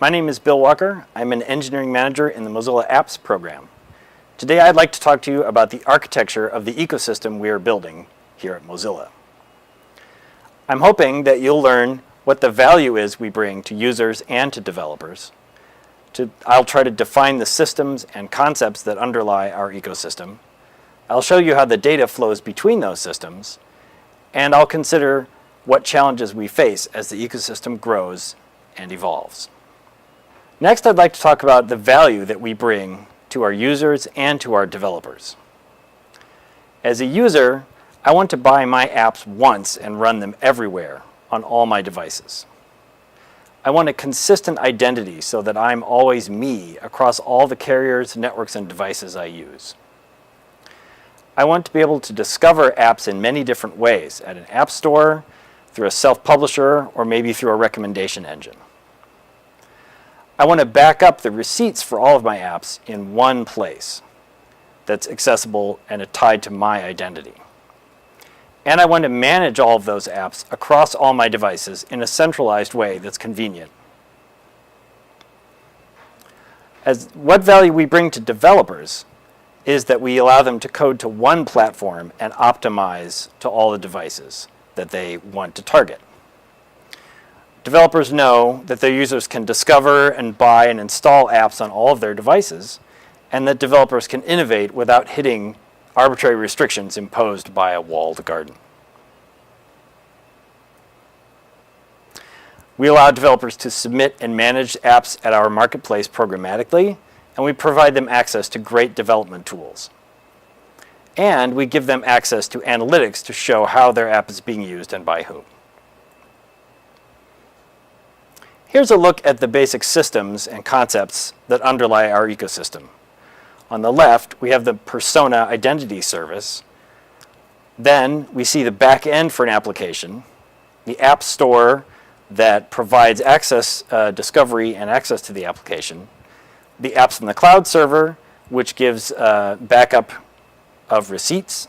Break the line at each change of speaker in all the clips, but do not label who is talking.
My name is Bill Walker. I'm an engineering manager in the Mozilla Apps program. Today I'd like to talk to you about the architecture of the ecosystem we are building here at Mozilla. I'm hoping that you'll learn what the value is we bring to users and to developers. I'll try to define the systems and concepts that underlie our ecosystem. I'll show you how the data flows between those systems, and I'll consider what challenges we face as the ecosystem grows and evolves. Next, I'd like to talk about the value that we bring to our users and to our developers. As a user, I want to buy my apps once and run them everywhere on all my devices. I want a consistent identity so that I'm always me across all the carriers, networks, and devices I use. I want to be able to discover apps in many different ways, at an app store, through a self-publisher, or maybe through a recommendation engine. I want to back up the receipts for all of my apps in one place that's accessible and tied to my identity. And I want to manage all of those apps across all my devices in a centralized way that's convenient. What value we bring to developers is that we allow them to code to one platform and optimize to all the devices that they want to target. Developers know that their users can discover and buy and install apps on all of their devices, and that developers can innovate without hitting arbitrary restrictions imposed by a walled garden. We allow developers to submit and manage apps at our marketplace programmatically, and we provide them access to great development tools. And we give them access to analytics to show how their app is being used and by whom. Here's a look at the basic systems and concepts that underlie our ecosystem. On the left, we have the persona identity service. Then we see the back end for an application, the app store that provides access, discovery, and access to the application, the apps in the cloud server, which gives backup of receipts,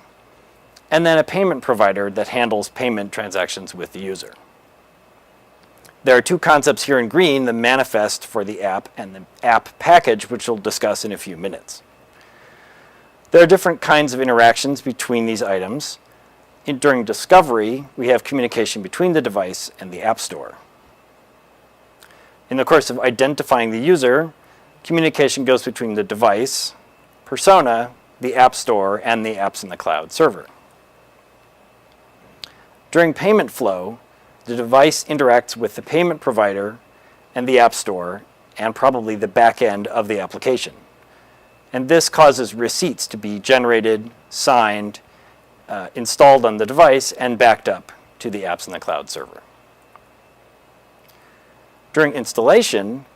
and then a payment provider that handles payment transactions with the user. There are two concepts here in green, the manifest for the app and the app package, which we'll discuss in a few minutes. There are different kinds of interactions between these items. During discovery, we have communication between the device and the app store. In the course of identifying the user, communication goes between the device, persona, the app store, and the apps in the cloud server. During payment flow, the device interacts with the payment provider and the app store and probably the back end of the application. And this causes receipts to be generated, signed, installed on the device, and backed up to the apps in the cloud server. During installation,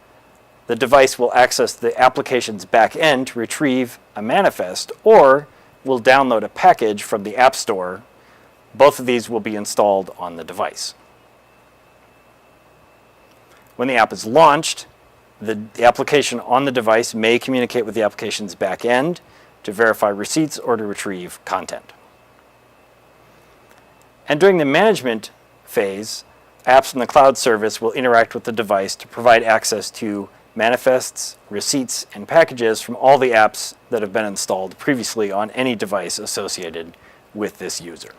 the device will access the application's back end to retrieve a manifest, or will download a package from the app store. Both of these will be installed on the device. When the app is launched, the application on the device may communicate with the application's back end to verify receipts or to retrieve content. And during the management phase, apps in the cloud service will interact with the device to provide access to manifests, receipts, and packages from all the apps that have been installed previously on any device associated with this user.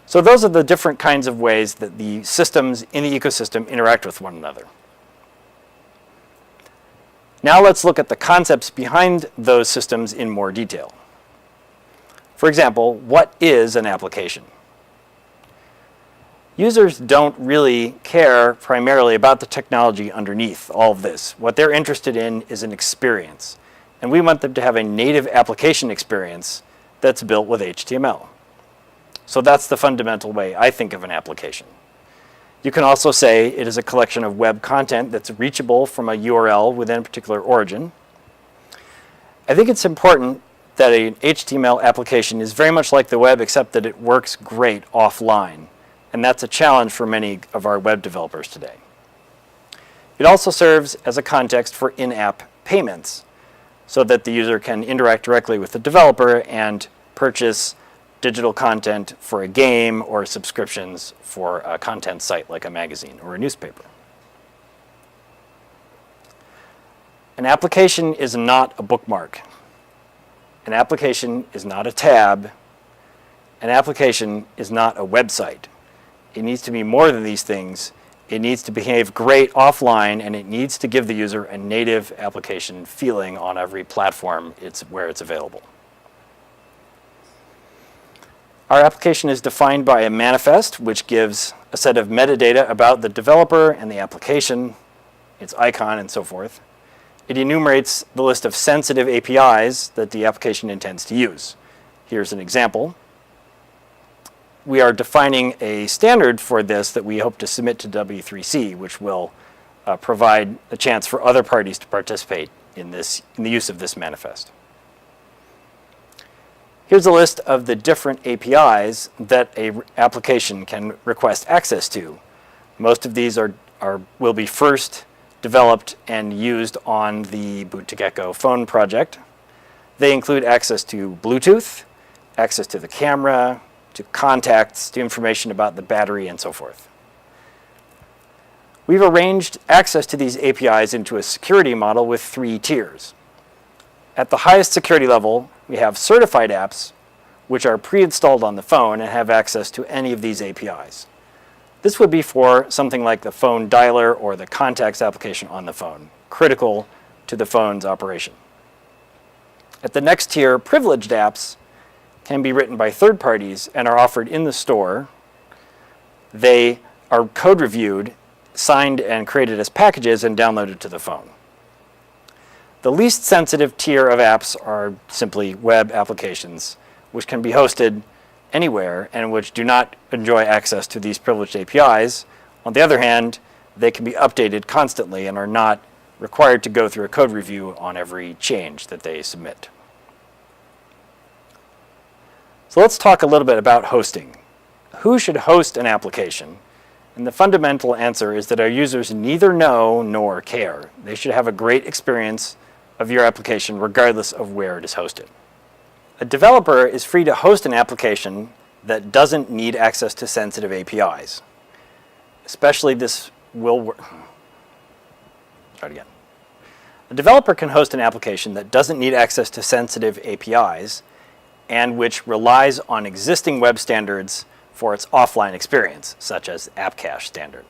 So those are the different kinds of ways that the systems in the ecosystem interact with one another. Now let's look at the concepts behind those systems in more detail. For example, what is an application? Users don't really care primarily about the technology underneath all of this. What they're interested in is an experience. And we want them to have a native application experience that's built with HTML. So that's the fundamental way I think of an application. You can also say it is a collection of web content that's reachable from a URL within a particular origin. I think it's important that an HTML application is very much like the web, except that it works great offline. And that's a challenge for many of our web developers today. It also serves as a context for in-app payments, so that the user can interact directly with the developer and purchase digital content for a game or subscriptions for a content site like a magazine or a newspaper. An application is not a bookmark. An application is not a tab. An application is not a website. It needs to be more than these things. It needs to behave great offline, and it needs to give the user a native application feeling on every platform where it's available. Our application is defined by a manifest, which gives a set of metadata about the developer and the application, its icon, and so forth. It enumerates the list of sensitive APIs that the application intends to use. Here's an example. We are defining a standard for this that we hope to submit to W3C, which will provide a chance for other parties to participate in the use of this manifest. Here's a list of the different APIs that an application can request access to. Most of these will be first developed and used on the Boot to Gecko phone project. They include access to Bluetooth, access to the camera, to contacts, to information about the battery, and so forth. We've arranged access to these APIs into a security model with 3 tiers. At the highest security level, we have certified apps, which are pre-installed on the phone and have access to any of these APIs. This would be for something like the phone dialer or the contacts application on the phone, critical to the phone's operation. At the next tier, privileged apps can be written by third parties and are offered in the store. They are code reviewed, signed and created as packages, and downloaded to the phone. The least sensitive tier of apps are simply web applications, which can be hosted anywhere and which do not enjoy access to these privileged APIs. On the other hand, they can be updated constantly and are not required to go through a code review on every change that they submit. So let's talk a little bit about hosting. Who should host an application? And the fundamental answer is that our users neither know nor care. They should have a great experience of your application regardless of where it is hosted. A developer is free to host an application that doesn't need access to sensitive APIs. Especially this will work. Start again. A developer can host an application that doesn't need access to sensitive APIs and which relies on existing web standards for its offline experience, such as App Cache standard.